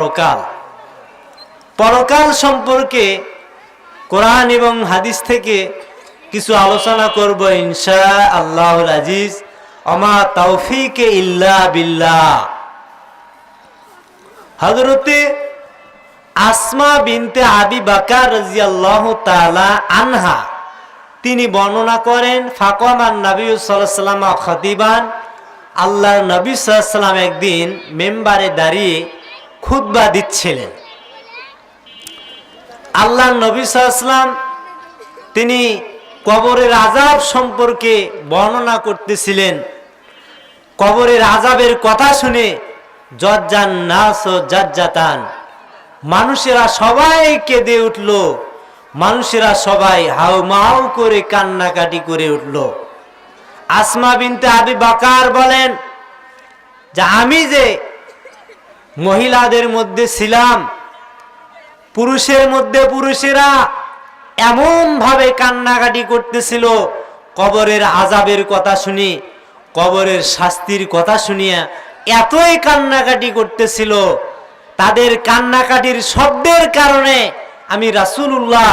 পরকাল পরকাল সম্পর্কে কোরআন এবং হাদিস থেকে কিছু আলোচনা করব ইনশাআল্লাহুল আজিজ। ওমা তাওফীকে ইল্লা বিল্লাহ। হযরতে আসমা বিনতে আবি বকর রাদিয়াল্লাহু তাআলা আনহা তিনি বর্ণনা করেন, ফাকামান নবী সাল্লাল্লাহু আলাইহি ওয়াসাল্লাম খতিবান, আল্লাহর নবী সাল্লাল্লাহু আলাইহি ওয়াসাল্লাম একদিন মিম্বারে দাঁড়িয়ে খুতবা দিচ্ছিলেন। আল্লাহর নবী সাল্লাল্লাহু আলাইহি ওয়াসাল্লাম তিনি কবরের আযাব সম্পর্কে বর্ণনা করতেছিলেন। কবরের আযাবের কথা শুনে জজ্জান নাস ও জাজ্জাতান, মানুষেরা সবাই কেঁদে উঠল, মানুষেরা সবাই হাউমাউ করে কান্নাকাটি করে উঠল। আসমা বিনতে আবি বকর বলেন যে আমি যে মহিলাদের মধ্যে ছিলাম, পুরুষের মধ্যে পুরুষেরা এমন ভাবে কান্নাকাটি করতেছিল, কবরের আযাবের কথা শুনি, কবরের শাস্তির কথা শুনিয়া এতই কান্নাকাটি করতেছিল, তাদের কান্নাকাটির শব্দের কারণে আমি রাসূলুল্লাহ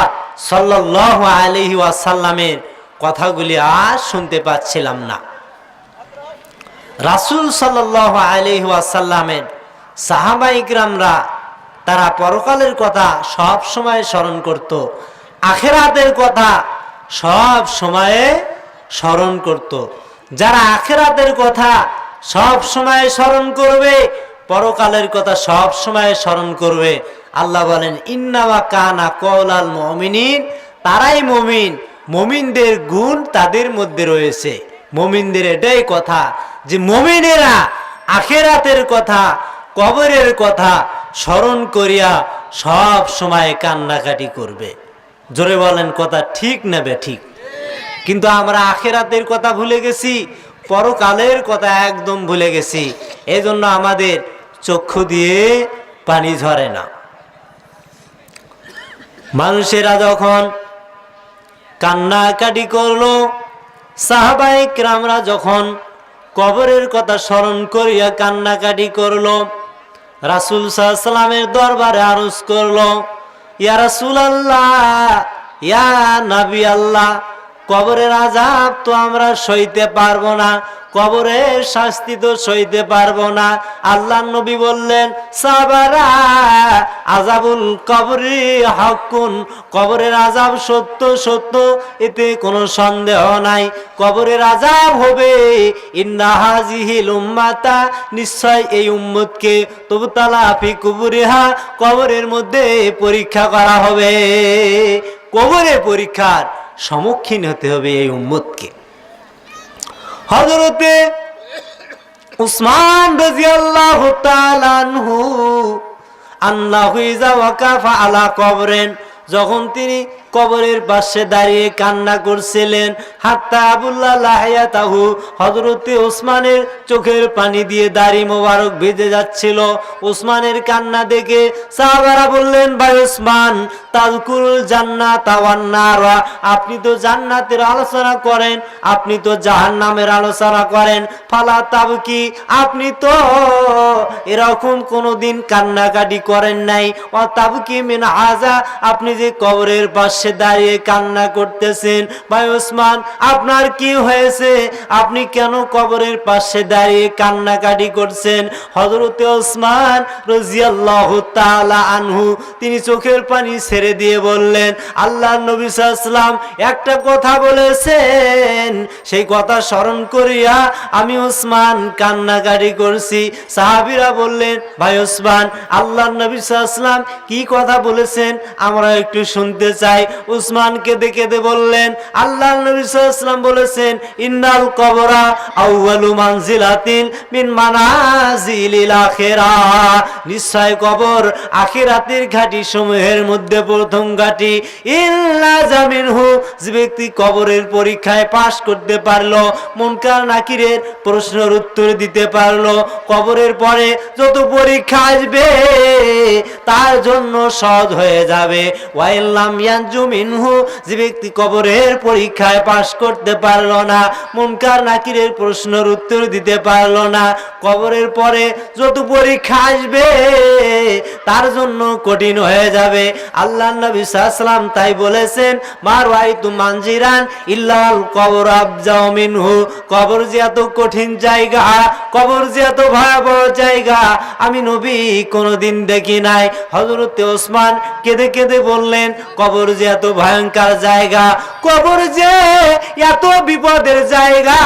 সাল্লাল্লাহু আলাইহি ওয়াসাল্লামের কথাগুলি আর শুনতে পাচ্ছিলাম না। রাসূল সাল্লাল্লাহু আলাইহি ওয়াসাল্লামের সাহাবায়ে কিরামরা তারা পরকালের কথা সব সময় স্মরণ করত, আখিরাতের কথা সব সময়ে স্মরণ করত। যারা আখিরাতের কথা সব সময় স্মরণ করবে, পরকালের কথা সব সময় স্মরণ করবে, আল্লাহ বলেন ইন্নামা কানা কওলাল মুমিনিন, তারাই মুমিন, মুমিনদের গুণ তাদের মধ্যে রয়েছে। মুমিনদের এটাই কথা যে মুমিনেরা আখিরাতের কথা, কবরের কথা স্মরণ করিয়া সব সময় কান্নাকাটি করবে। জোরে বলেন কথা ঠিক না ঠিক? কিন্তু আমরা আখিরাতের কথা ভুলে গেছি, পরকালের কথা একদম ভুলে গেছি, এজন্য আমাদের চক্ষু দিয়ে পানি ঝরে না। মানুষেরা যখন কান্নাকাটি করলো, সাহাবায়ে কিরামরা যখন কবরের কথা স্মরণ করিয়া কান্নাকাটি করলো, রাসূল সাল্লাল্লাহু আলাইহি ওয়াসাল্লামের দরবারে আরজ করলো, ইয়া রাসূলুল্লাহ, ইয়া নবী আল্লাহ, কবরের আযাব তো আমরা সইতে পারবো না, কবরের শাস্তি তো সইতে পারবো না। আল্লাহর নবী বললেন, সাবারা আযাবুল কবরি হাক্কুন, কবরের আযাব সত্য সত্য, এতে কোনো সন্দেহ নাই, কবরের আযাব হবে। ইন্না হাযিহিল উম্মাতা, নিশ্চয় এই উম্মতকে তুবতালা ফি কুবরিহা, কবরের মধ্যে পরীক্ষা করা হবে, কবরে পরীক্ষার সম্মুখীন হতে হবে এই উম্মতকে। হযরতে উসমান রাদিয়াল্লাহু তাআলা আনহু আল্লাহু ইযা ওয়াকাফা আলা কবরেন, যখন তিনি কবরের পাশে দাঁড়িয়ে কান্না করছিলেন, হাত্তা আবুল্লাহ লাহিয়াতাহু, হযরতে উসমানের চোখের পানি দিয়ে দাড়ি মোবারক ভিজে যাচ্ছিল। উসমানের কান্না দেখে সাহাবারা বললেন, ভাই উসমান, তাযকুরুল জান্নাত ওয়ান নার, আপনি তো জান্নাতের আলোচনা করেন, আপনি তো জাহান্নামের আলোচনা করেন, ফালা তাবকি, আপনি তো এরকম কোনোদিন কান্নাকাটি করেন নাই, ওয়া তাবকি মিন হাযা, আপনি যে কবরের পাশে দাঁড়িয়ে কান্না করতেছেন, ভাই উসমান আপনার কি হয়েছে, আপনি কেন কবরের পাশে দাঁড়িয়ে কান্নাকাটি করছেন? হযরতে উসমান রাদিয়াল্লাহু তাআলা আনহু তিনি চোখের পানি ছেড়ে দিয়ে বললেন, আল্লাহর নবী সাল্লাল্লাহু আলাইহি ওয়াসাল্লাম একটা কথা বলেছেন, সেই কথা স্মরণ করিয়া আমি উসমান কান্নাকাটি করছি। সাহাবীরা বললেন, ভাই উসমান, আল্লাহর নবী সাল্লাল্লাহু আলাইহি ওয়াসাল্লাম কি কথা বলেছেন আমরা একটু শুনতে চাই। উসমান কেঁদে কেঁদে বললেন, আল্লাহর নবী সাল্লাল্লাহু আলাইহি ওয়াসাল্লাম বলেছেন, ইন্নাল কবরা আউয়ালু মানজিলাতিন মিন মানাজিলিল আখিরাহ, নিশ্চয় কবর আখিরাতের ঘাটি সমূহের মধ্যে প্রথম ঘাটি। ইল্লা জামিনহু, যে ব্যক্তি কবরের পরীক্ষায় পাশ করতে পারলো, মুনকার নাকিরের প্রশ্নের উত্তর দিতে পারলো, কবরের পরে যত পরীক্ষা আসবে তার জন্য সহজ হয়ে যাবে। ওয়াইল্লাম ইয়ানজু মিনহু, যে ব্যক্তি কবরের পরীক্ষায় পাশ করতে পারলো না, মুনকার নাকিরের প্রশ্নের উত্তর দিতে পারলো না, কবরের পরে যত পরীক্ষা আসবে তার জন্য কঠিন হয়ে যাবে। আল্লাহ নবী সাল্লাল্লাহু আলাইহি ওয়াসাল্লাম তাই বলেছেন, মার রাআইতু মানজিরান ইল্লাল কবর আবজাউ মিনহু, কবর যে এত কঠিন জায়গা, কবর যে এত ভয়াবহ জায়গা, আমি নবী কোনোদিন দেখি নাই। হযরতে ওসমান কেঁদে কেঁদে বললেন, কবর যে এত ভয়ঙ্কর জায়গা, কবর যে এত বিপদের জায়গা,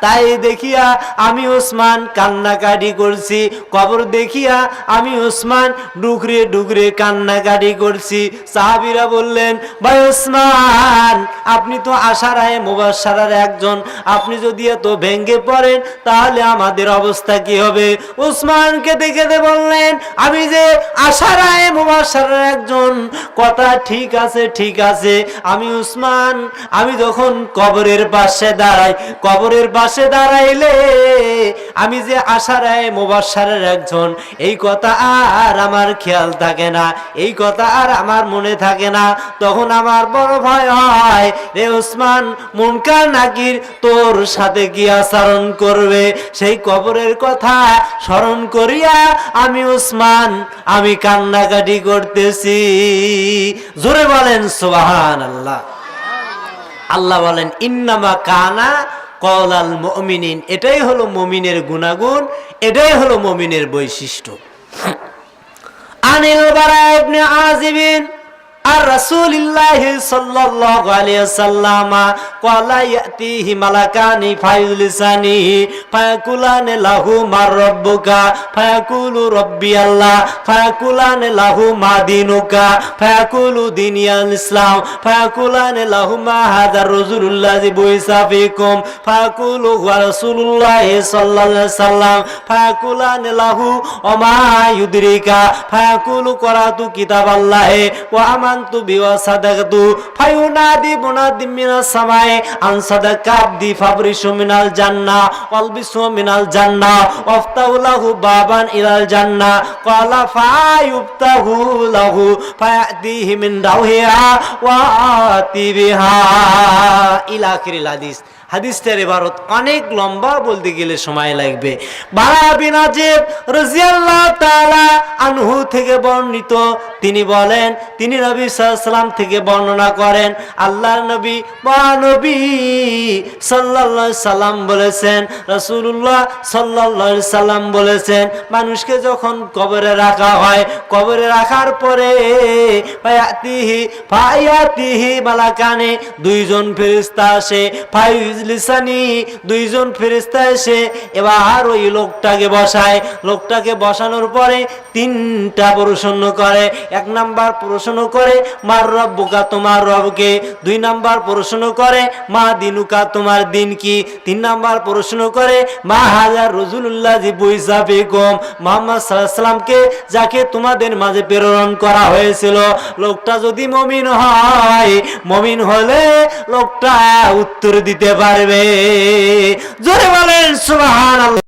তাই দেখিয়া আমি ওসমান কান্নাকাটি করছি, কবর দেখিয়া আমি ওসমান ডুকরে ডুকরে কান্নাকাটি করছি। সাহাবীরা বললেন, ভাই ওসমান, আপনি তো আশারায়ে মুবাশশারার একজন, আপনি যদি এত ভেঙ্গে পড়েন তাহলে আমাদের অবস্থা কি হবে? ওসমান কেঁদে কেঁদে বললেন, আমি যে আশারায়ে মুবাশশারার একজন, কথা ঠিক আছে ঠিক আছে, আমি ওসমান, আমি যখন কবরের পাশে দাঁড়াই, কবরের পাশে দাঁড়াইলে আমি যে আশারায়ে মুবাশশারার একজন, এই কথা আর আমার খেয়াল থাকে না, এই কথা আর আমার মনে থাকে না, তখন আমার বড় ভয় হয় রে ওসমান, মুনকার নাকির তোর সাথে কি আচরণ করবে, সেই কবরের কথা স্মরণ করিয়া আমি ওসমান, আমি কান্নাকাটি করতেছি। জোরে বলেন সুবহানাল্লাহ। আল্লাহ বলেন, ইন্নামা কানা কওলাল মুমিনিন, এটাই হলো মুমিনের গুনাগুণ, এটাই হলো মুমিনের বৈশিষ্ট্য। আনিল বারা ইবনে আযিবিন আর রাসূলিল্লাহি সাল্লাল্লাহু আলাইহি ওয়াসাল্লাম ক্বালা ইয়াতিহি মালাকানি ফায়ুলিসানিহি ফায়াকুলান লাহু মার রাব্বুকা ফায়াকুলু রাব্বি আল্লাহ ফায়াকুলান লাহু মা দীনুকা ফায়াকুলু দীনিয়াল ইসলাম ফায়াকুলান লাহু মা হাযার রাসূলুল্লাহি বুইসা ফিকুম ফায়াকুলু ওয়া রাসূলুল্লাহি সাল্লাল্লাহু আলাইহি ওয়াসাল্লাম ফায়াকুলান লাহু ওমা ইউদরিকা ফায়াকুলু করাতু কিতাবাল্লাহি ওয়া আমানতু বিওয়া সাদাকাতু ফায়ুনাদি মুনাদি মিনাস সামায়ে আন সাদাকা আবদি ফাবরিশু মিনাল জান্নাহ ওয়ালবিসু মিনাল জান্নাহ ওয়াফতাহু লাহু বাবান ইলাল জান্নাহ ক্বালা ফায়ুফতাহু লাহু ফায়াতিহি মিন রাউহিহা ওয়া আতিবিহা ইলা আখিরিল হাদিস। হাদিসটার ইবারত অনেক লম্বা, বলতে গেলে সময় লাগবে। বারা বিন আযিব রাদিয়াল্লাহু তাআলা আনহু থেকে বর্ণিত, তিনি বলেন, তিনি নবী সাল্লাল্লাহু আলাইহি ওয়াসাল্লাম থেকে বর্ণনা করেন, আল্লাহর নবী মহানবী সাল্লাল্লাহু আলাইহি সাল্লাম বলেছেন, রাসূলুল্লাহ সাল্লাল্লাহু আলাইহি সাল্লাম বলেছেন, মানুষকে যখন কবরে রাখা হয়, কবরে রাখার পরে ফায়াতিহি মালাকানে, দুইজন ফেরেশতা আসে, লিসানি, দুইজন ফেরেশতা এসে এবার ওই লোকটাকে বসায়, লোকটাকে বসানোর পরে তিনটা প্রশ্ন করে। এক নাম্বার প্রশ্ন করে, মার রব্বুকা, তোমার রবকে। দুই নাম্বার প্রশ্ন করে, মা দিনুকা, তোমার দিন কি। তিন নাম্বার প্রশ্ন করে, মা হাজার রাসূলুল্লাহি বুইসা ফিকুম, মুহাম্মদ সাল্লাল্লাহু আলাইহি সাল্লামকে, যাকে তোমাদের মাঝে প্রেরণ করা হয়েছিল, লোকটা যদি মুমিন হয়, মুমিন হলে লোকটা উত্তর দিতে পারবে। জোরে বলেন সুবহানাল্লাহ।